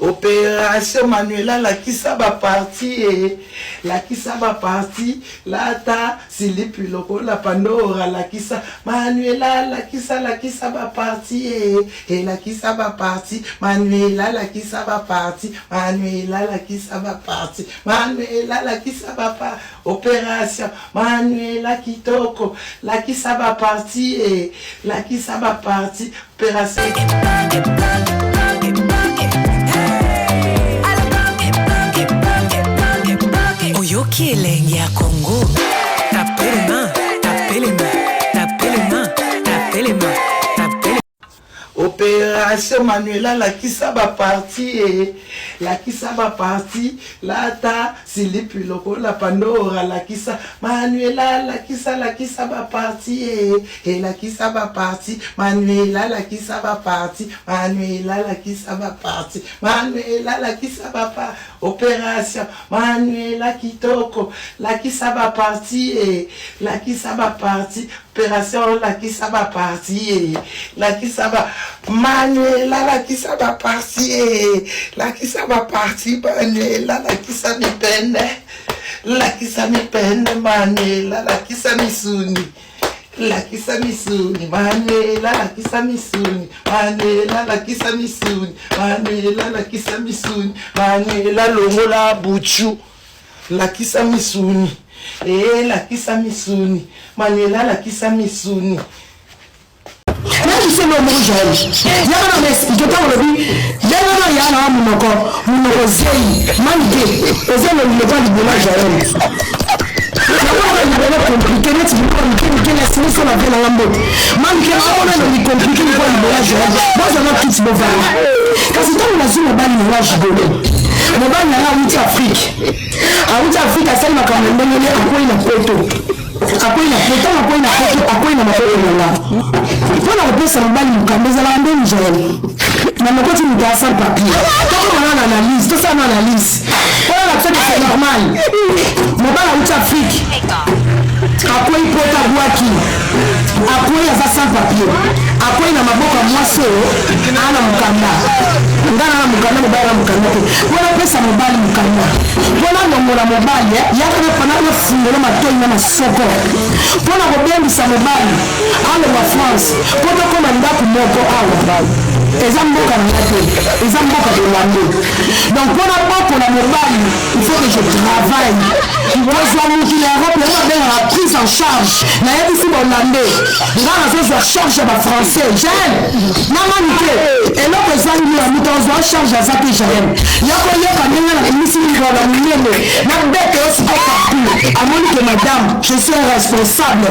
Opération Manuela la kisaba parti la kisaba parti la ta silipi loko la pandora la kisa Manuela la kisaba parti la kisaba parti Manuela la kisaba parti Manuela la kisaba parti Manuela la kisaba parti opération Manuela kitoko la kisaba parti la kisaba parti opération Oyoki elengi ya Congo. Tapez les mains, tapez les mains, tapez les mains, tapez les mains, tapez les mains. Opération Manuela la kisaba parti la kisaba parti la ta silipi loko la pandora la kisa Manuela la kisaba parti la kisaba parti Manuela la kisaba parti Manuela la kisaba parti Manuela la kisaba parti opération Manuela kitoko la kisaba parti la kisaba parti opération la kisaba parti la kisaba Manuela la kisaba parti la kisaba parti Manuela la kisaba pende la kisaba pende Manuela la kisaba suni la kisaba suni Manuela la kisaba suni Manuela la kisaba suni Manuela la kisaba suni Manuela longola buchu la kisaba suni la kisaba suni Manuela la kisaba suni. Même si c'est le mot Joël, il y a un expliqué comme le dit, il y a un homme mon osei, manqué, osei le droit du bonheur Joël. Compliqué, net, il faut que la solution la vienne à l'ambo. Manqué, on a le compliqué, il faut le bonheur Joël. Moi, j'en ai tout ce beau valeur. Quand c'est comme la zone, on va le bonheur Joël. On va aller à Outi-Afrique. À Outi-Afrique, à celle-là, quand on est à quoi il a photo. Akwai na Kuna pesa mbali mkambeza la mbele Joël. Na mkoti mtasa papier. Kama wana analyse, tout ça na analyse. Voilà c'est normal. Mobala Outi-Afrique. Akwai pota bwaki. Akwai za sans papier. Akwai na maboka mwaso ana mkanda. Ngana na mkanda mobala mkanda. Voilà pesa mbali mkanda. Voilà ngomola mobali yakana panalo fungolo matoi na masoko. Voilà kobembisa mobali ale wa France. Poto koma ndaku moko awa. Ezamboka na ngate. Ezamboka de l'année. Donc voilà pour la mobali, il faut que je travaille. Je dois nous l'Europe, la prise en charge. Na yebisi bolande. Ngana zo zo charge ba français. J'aime. Namanike. Et là que ça lui a mis dans zo charge à ça que j'aime. Yako yaka nyenga na emisi ni kwa la mnyeme. Na bête aussi pas partout. Amoni que madame, je suis responsable.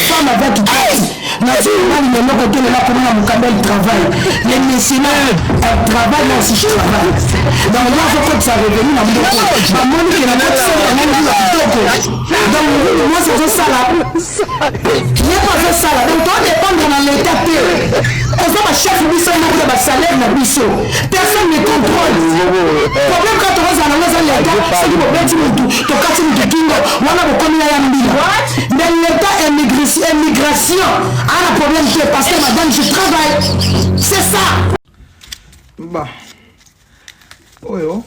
Femme avec qui naturellement il me côté là pour moi mon cabel travail. Les messieurs travail là aussi je travaille. Donc là faut que ça revienne dans mon dos. Amoni que la bête donc moi c'est ça là. Il n'y a pas fait ça là. Donc toi dépendre dans l'état on va chef biso na ba salaire na biso. Personne ne contrôle. Problème quand on va dans l'état, c'est que problème tu to kati tu kingo wana bokomi ya mbila. Mais l'état immigration a un problème parce que madame je travaille. C'est ça. Bah. Oh.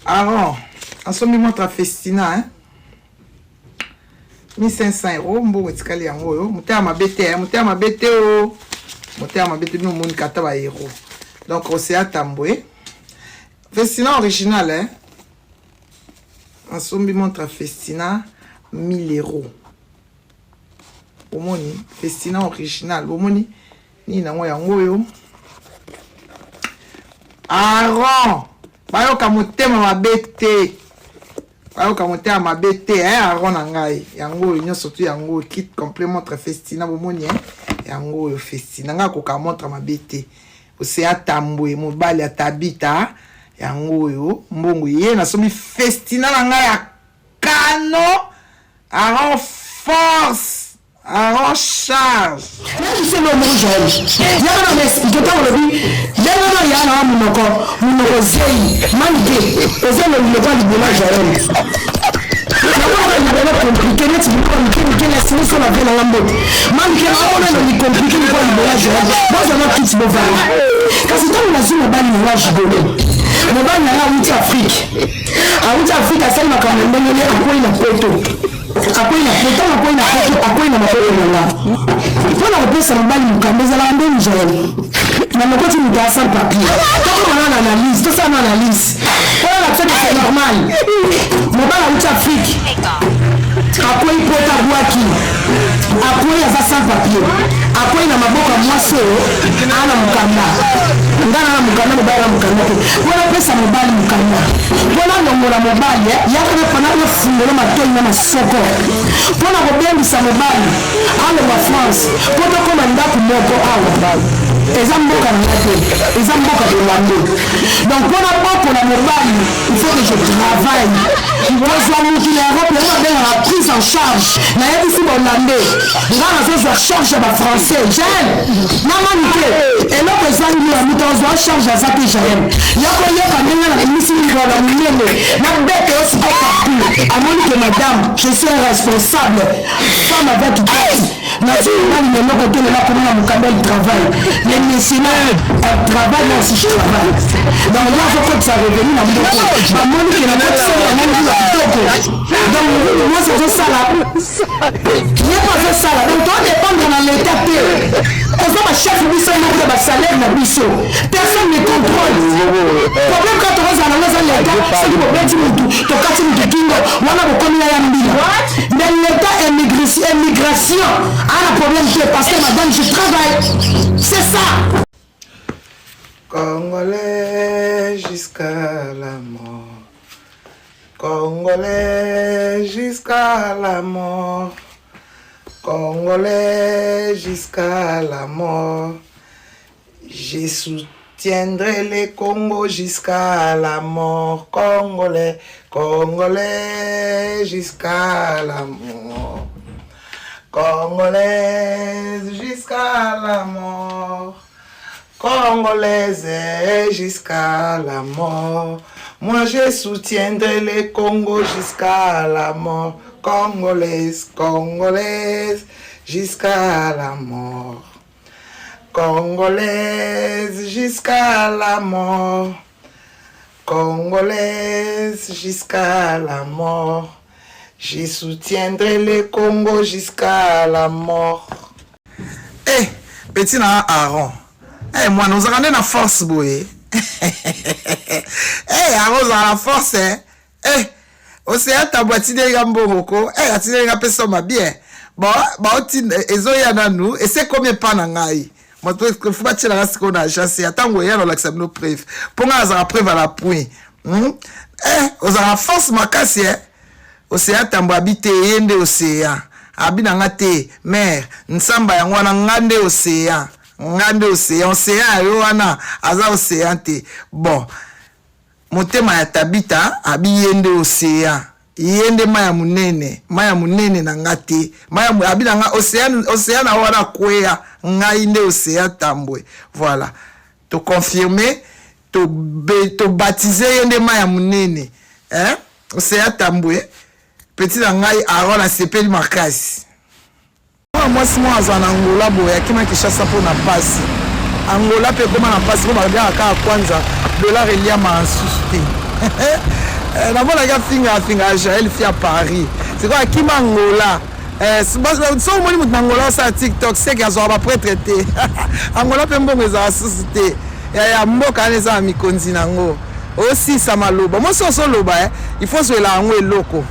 Alors, en ce moment, tu as festina, hein? 1500 €, mbo etikali yango yo. Muté ma bete, oh. Muté ma bete no moni kata ba euro. Donc on s'est attamboué. Festina original, hein? En ce moment, tu as festina 1000 €. Omoni, festina original. Omoni, ni nango yango yo. Aaron, bayo kamotema mabete. Bayo kamotema mabete, hein, Aaron nangai. Yango yo surtout yango kit complément très festina bomoni, hein. Yango yo festina nga ko kamontra mabete. Ose atambwe mobali atabita. Yango yo mbongo ye na somi festina nanga ya kano. Aaron force. En charge. Même si c'est le mot Joël. Il y a un expliqué comme le dit. Il y a un homme mon osei, manqué. Osei le droit du bonheur Joël. Compliqué, net, il la solution la vienne à l'ambo. Manqué, on a le compliqué, il faut le bonheur Joël. Moi j'en ai tout ce beau valeur. Quand c'est dans la zone, mobali na nga gigolo mobali na nga awuti Afrique asali makambo ndenge akwei na poto akwei na poto akwei na mapoto na nga mpona kopesa mobali mokambo ezalaka nde Mijael na mokoti moto asala papier tokomana na analyse tosala na analyse mpona na tsoki c'est normal mobali awuti Afrique akwei poto abwaki akwei aza sans papier akwei na maboko ya mwasi oyo ana mokanda ngana na mokanda mobali na mokanda te mpona pesa mobali mokanda mpona longola mobali yakana pana yofungola matoi na masoko mpona kobengisa mobali alonga France mpo tokoma ndako moko awa eza mboka na nga te eza mboka bolando donc mpona bokola mobali il faut que je travaille kozwa mokili ya Europe yango babengaka prise en charge nayebisi bolande nga nazozwa charge ya bafrançais jael namoni te eloko ezangi ya moto ozwa charge aza te jael yakoyoka ndenge na emisi lilola monene na bete yo siko partout amoni ke madame je suis un responsable femme avec tête nationali leloko te lela komona mokanda du travail les messieurs travail moi aussi je travaille donc là fokotisa revenu na mboko bamoni ke na kotisala yango ya kitoko donc mwasi azosala ye po azosala donc todépendre na l'état te oza bachef biso moko ya basalaire na biso personne ne contrôle problème quand tokozala nango eza l'état soki bobeti mutu tokati mutu kingo wana bokomina ya mbila mais l'état immigration a un problème parce que madame je travaille c'est ça. Congolais jusqu'à la mort, Congolais jusqu'à la mort, Congolais jusqu'à la mort. Je soutiendrai les Congo jusqu'à la mort, Congolais, Congolais jusqu'à la mort, Congolaise jusqu'à la mort. Congolaise jusqu'à la mort. Moi je soutiendrai les Congo jusqu'à la mort. Congolaise, Congolaise jusqu'à la mort. Congolaise jusqu'à la mort. Congolaise jusqu'à la mort. Je soutiendrai les Congo jusqu'à la mort. Eh, petit na Aaron. Eh, moi, nous avons la force, boy. Eh, Aaron, la force, eh. Océan, ta boîte de Gamboko. Eh, la tine de personne bien. Bon, ezoya na nous. Et c'est combien pas nangai. Moi, tout que faut pas tirer la qu'on a chassé. Attends, vous voyez, on l'accepte nos preuves. Pour nous, on a preuve à la point. Eh, on a la force, ma casse, eh. Océan, ta boîte habité, yende océan. Abina ngate, mère. Nsamba ya ngwana ngande océan. Ngande océan yo wana aza océan te bon motema ya tabita abi yende océan yende maya munene na ngate maya abi na océan na wana kwea ngai nde océan tambwe voilà to confirmer to baptiser yende maya munene océan tambwe petit na ngai Aaron a sepeli makasi. Moi si moi en Angola boya kima kishasa po na pasi Angola pe koma na pasi ko ba ka kwanza dollar elia ma susté na bona ga finga Jael fi à Paris c'est quoi kima Angola so moni mut Angola sa TikTok c'est que ça va prêtre traité Angola pe mbongo za susté ya mboka ne za mikonzi nango aussi ça maloba moi so loba il faut se la ngo eloko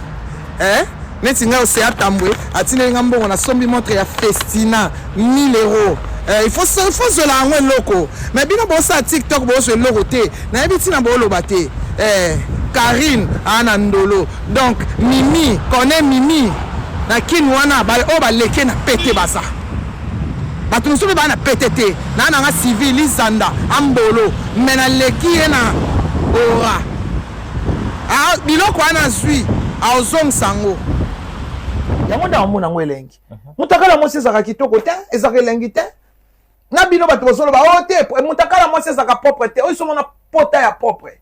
neti nga océan tambwe atine nga mbongo na sombi montre ya festina 1000 €. Il faut se la ngwe loko mais bino bo sa TikTok bo se loko te na yebi tina bo loba te Karine ana ndolo donc Mimi connaît Mimi na kinwana ba o ba leke na pété basa batu nsobe ba na pété te na nga civil izanda ambolo mais na leki na ora biloko ana zui a ozong sango yango nda mona ngwelengi mutakala mo sezaka kitoko te ezaka elengi te na bino bato bosolo ba o te mutakala mo sezaka propre te o somo na pota ya propre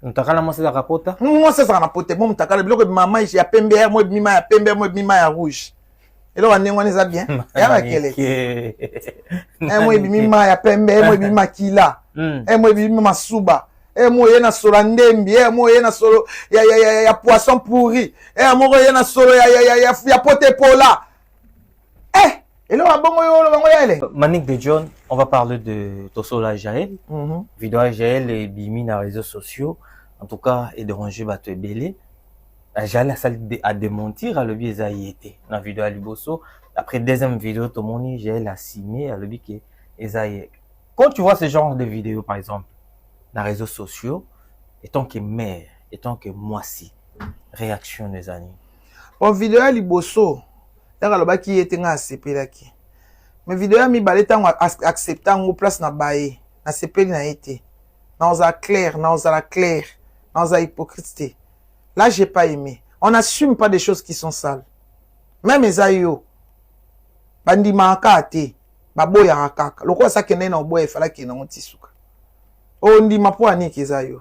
mutakala mo sezaka pota mo sezaka na pota mo mutakala biloko mama ya pembe mo bima ya pembe mo bima ya rouge elo wanengo neza bien ya bakele mo bima ya pembe mo bima kila moi bimi masuba moi yena solo ndembi moi yena solo ya poisson pourri moi yena solo ya pote pola et là bongo yo bongo yele Manique de John, on va parler de Tosola Jaël. Vidéo Jaël et Bimi dans les réseaux sociaux. En tout cas, et déranger bateau belé. Jaël a sali à démentir à l'objet Ezaïete. Dans la vidéo à Liboso. Après deuxième vidéo, tout le monde Jaël a simé à l'objet qui est Ezaïete. Quand tu vois ce genre de vidéos, par exemple, dans les réseaux sociaux, étant que mère, étant que moi si, réaction des années. En vidéo à Liboso, là le bas qui était nga sepelaki. Mais vidéo à mi baleta acceptant ngo place na baé, na sepeli na été. Dans la clair, dans la clair, dans la hypocrisie. Là j'ai pas aimé. On n'assume pas des choses qui sont sales. Même Ezaïo, bandi makate, baboya rakaka. Loko sa kene na boya fala kene na tisuka. O ndi mapo ani Ezaïo.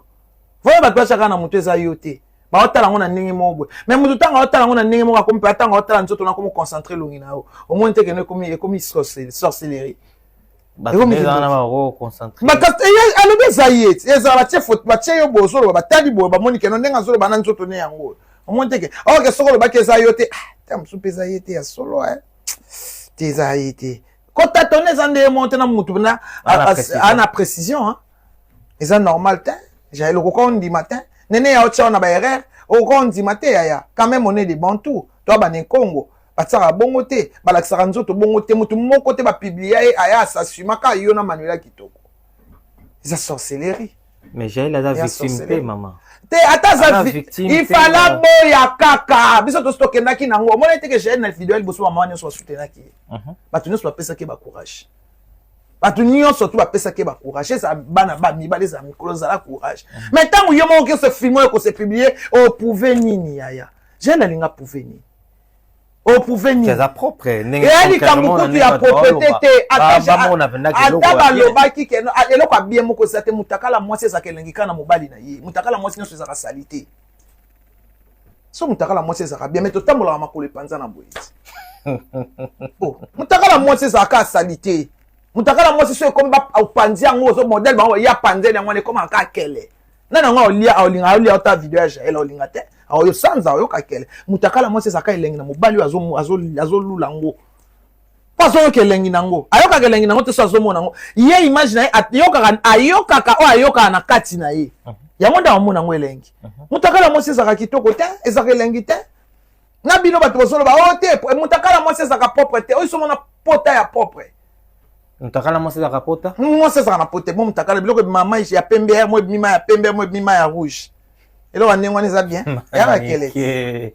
Voya batwa chaka na mutu Ezaïo te. Ba otala ngona ndenge mobwe. Mais mutu tanga otala ngona ndenge moko akompe atanga otala nzoto na komo concentrer longi na o. Au moins te kene komi sorcellerie. Concentré. Alobi Ezaïet, ezala tie faute ba tie yo bozolo ba tali bo ba moni keno ndenga zolo ba na nzoto ne yango. Au moins te ke ke sokolo ba ke Ezaïo te. Tam supe Ezaïet ya solo te Ezaïet. Quand ta tonne zande monter na mutu na ana précision hein. Eza normal te. J'ai le kokon di matin. Nene ya ocha na ba erreur. Au grand di matin ya. Quand même on est des bantous. Toi ba ne Congo. Batsara bongo te. Balakisaka nzoto bongo te. Mutu moko te ba publier aya s'assuma ka yo na Manuela Kitoko. Eza sorcellerie. Mais j'ai la victime maman. Te ata victime. Il fallait boya kaka. Biso to stokendaki nango. Mona te que j'ai na vidéo boso maman nyo so soutenaki. Batu nyo so pesa ke ba courage. Batu nyo so to ba pesa ke ba courage. Ça bana ba mi ba les amis closer la courage. Mais tant yo mo que ce film ko se publier au prouver nini yaya. J'ai na linga prouver ni. Au prouver ni. C'est propre. Et ali kamuko tu ya propriété ata baloba ki ke no eloko abie moko sa te mutakala mwasi za kelengika na mobali na ye. Mutakala mwasi nyo so za salite. So mutakala mwasi za bien mais to tambola makole panza na boyiti. Oh, mutakala mwasi za ka salite. Mutakala mwasi so komba opanzi yango so modèle ba ya panze yango ne koma ka kele. Nana ngo olinga ota video ya Jaël olinga te. Ayo sanza oyo ka kele. Mutakala mwasi za ka elengi na mobali azo lula ngo. Paso yo kelengi nango. Ayoka kelengi nango te so azo mona ngo. Ye imagine ayoka na kati na ye. Yango nda mona ngo elengi. Mutakala mwasi za ka kitoko te, ezaka elengi te. Na bino bato bosolo ba o te, mutakala mwasi za ka propre te. Oyo so mona pota ya propre. Mutakala mwasi za ka pota? Mwasi za ka pota. Bon mutakala biloko mama ya pembe, moi bima ya pembe, moi bima ya rouge. Et là on est on bien. Et là quelle est?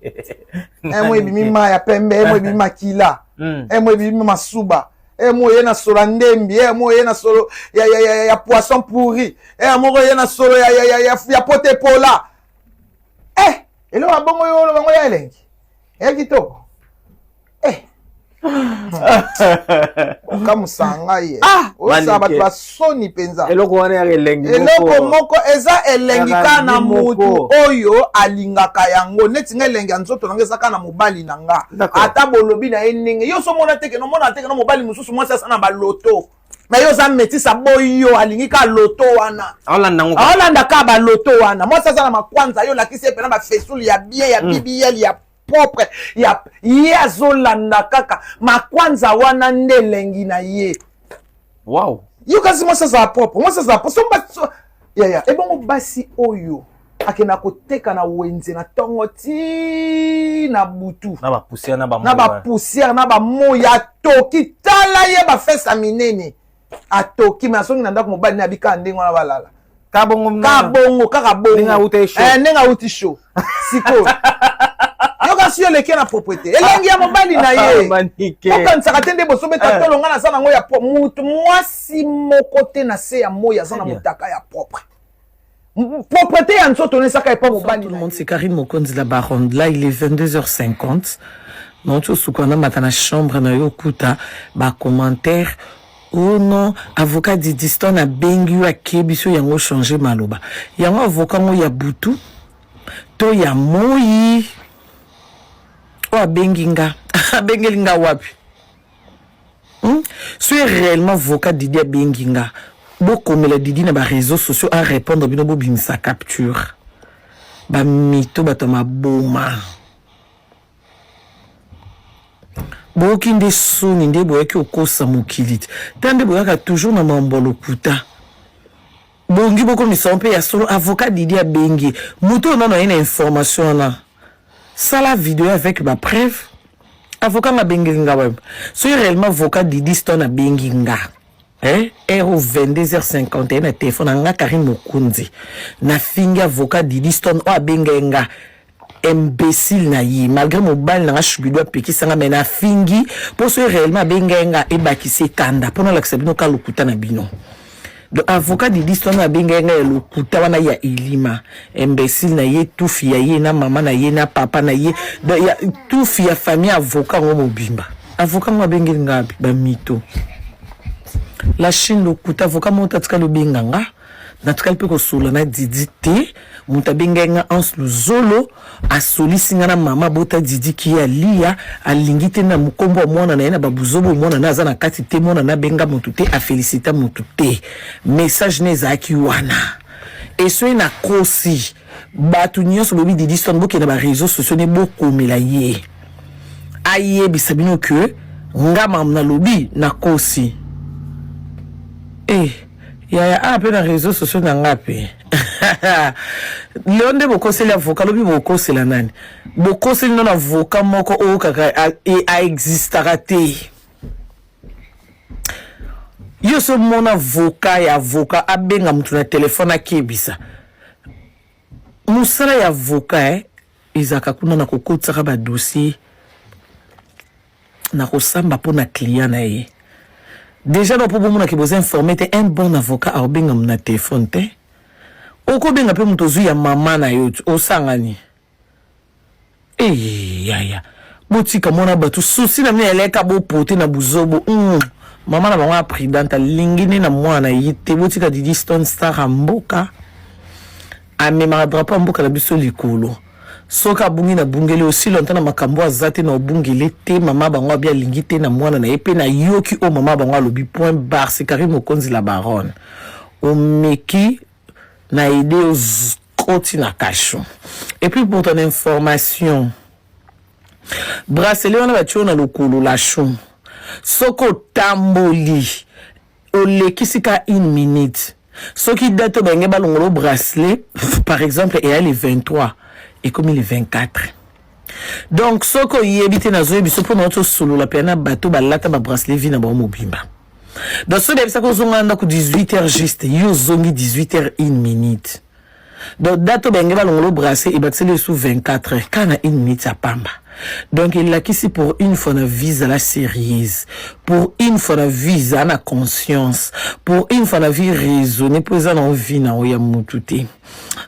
Moi bima ya pembe, moi bima kila. Moi bima masuba. Moi yena solo ndembi, moi yena solo ya poisson pourri. Moi yena solo ya pote pola. Et là bongo yo bongo ya elengi. Kitoko. Comme sanga ye. Osa ba twa soni penza. Eloko wana ya elengi. Eloko moko eza elengi kana mutu oyo alingaka yango neti nga elengi nzoto nanga eza kana mobali nanga. Ata bolobi na enenge. Yo so mona teke no mona teke no mobali mususu mwasi asa na ba loto. Mais yo za metisa boyo alingi ka loto wana. Olanda ka ba loto wana. Mwasi asa na makwanza yo lakisi pe na ba fesuli ya bien ya BBL ya propre ya azolanda kaka makwanza wana ndelengi na ye. Wow. Yo kasi mwasa za propre. Mwasa za propre. Ya. Ebongo basi oyo. Akena koteka na wenze na tongo ti na butu. Na ba poussière na ba moya. Na ba poussière na ba moya toki tala ye ba fesa minene. Atoki mais asongi na ndako mobali na bika ndengo na balala. Kabongo kaka bongo. Nenga uti show. Siko. Yoka siyo leke na propriété. Elengi ya mobali na ye. Oka nsaka tende boso beta tolonga na sana ngo ya mutu mwasi moko te na se ya moya sana mutaka ya propre. Propriété ya nsoto ne saka epa mobali. Tout le monde, c'est Karine Mokonzi la Baronde. Là, il est 22h50. Non, tu sais qu'on a maintenant chambre na yokuta ba commentaire. Oh non, avocat di diston a bengu a kebiso yango changer maloba. Yango avocat mo ya butu. To ya moyi. O benginga. Bengelinga wapi? Soyez réellement avocat Didier Benginga. beaucoup mais la Didi na ba réseaux sociaux à répondre bino bo bimisa capture ba mito ba toma boma boki nde soni nde boyaki okosa mokili tande boyaka toujours na mambolo kuta bongi boko misompe ya solo avocat Didi a bengi muto nano ina information na sala vidéo avec ma preuve avocat ma bengi nga web so réellement avocat Didi Stone a bengi nga Ero 22h51 na téléphone nga Karim Mokunzi na finga avocat Didi Stone o abenga nga imbécile na yi malgré mobile na chubidwa peki sanga mena fingi pour so réellement benga nga e bakise kanda pour na l'aksabino ka lukuta na bino donc avocat Didi Stone a benga nga lukuta wana ya ilima imbécile na ye tufi ya ye na mama na ye na papa na ye donc ya tufi ya famille avocat ngo mobimba avocat ngo benga nga ba mito la Chine lukuta avocat monta tika lo benga nga na tika pe ko solo na Didi te monta benga nga ans luzolo a solisinga na mama bota Didi ki ya lia alingite na mukombo mwana na yena babuzobo mwana na za na kati te mwana na benga motute a féliciter motute message neza ki wana et so na kosi batu nyonso bobi Didi Stone boke na ba réseaux sociaux ne bokomela ye aye bisabino que ngama na lobi na kosi yaya pe na réseaux sociaux na ngape Léon de bokoseli avocat lobi bokosela nani bokoseli non avocat moko o kaka a existera te yo so mon avocat ya avocat abenga mutu na téléphone akebisa musala ya avocat izaka kuna na kokotsa ba dossier na kosamba po na client na ye déjà no pobo mona ke boza informer te un bon avocat a obenga na téléphone te oko benga pe muto zu ya mama na yo o sangani yaya botika mona batu souci na mne eleka bo pote na buzobo mama na mama présidente lingine na mwana yite botika Didi Stone star amboka amema drapeau amboka na biso likolo soka bungi na bungeli aussi longtemps na makambo azate na bungeli te mama bango bia lingite na mwana na epe na yoki o mama bango lobi point bar c'est Karim Mokonzi la baronne o meki na idée aux koti na cachon et puis pour ton information bracelet on a battu na lokolo la chou soko tamboli o lekisika 1 minute soki date benge balongolo bracelet par exemple et elle est 23 et comme il est 24 donc soko yebite na zo biso pour notre solo la pena bateau balata ba bracelet vina ba mobimba donc so debisa ko zonga ku 18h juste yo zongi 18h 1 minute donc date benge balongolo bracelet et bateli sous 24 heures kana 1 minute à pamba donc il a qu'ici pour une fois na visa la sérieuse pour une fois na visa na conscience pour une fois na vie raisonnée pour ça na vie na oya mututé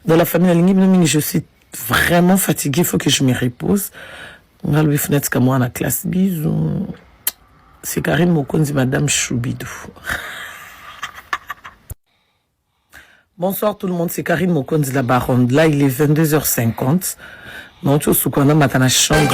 dans la famille lingi je suis vraiment fatigué, il faut que je me repose. On a le fenêtre comme moi à la classe. Bisous. C'est Karim Mokonzi, Madame Choubidou. Bonsoir tout le monde, c'est Karim Mokonzi, la baronne. Là, il est 22h50. Non, tu sais, on a ma chambre.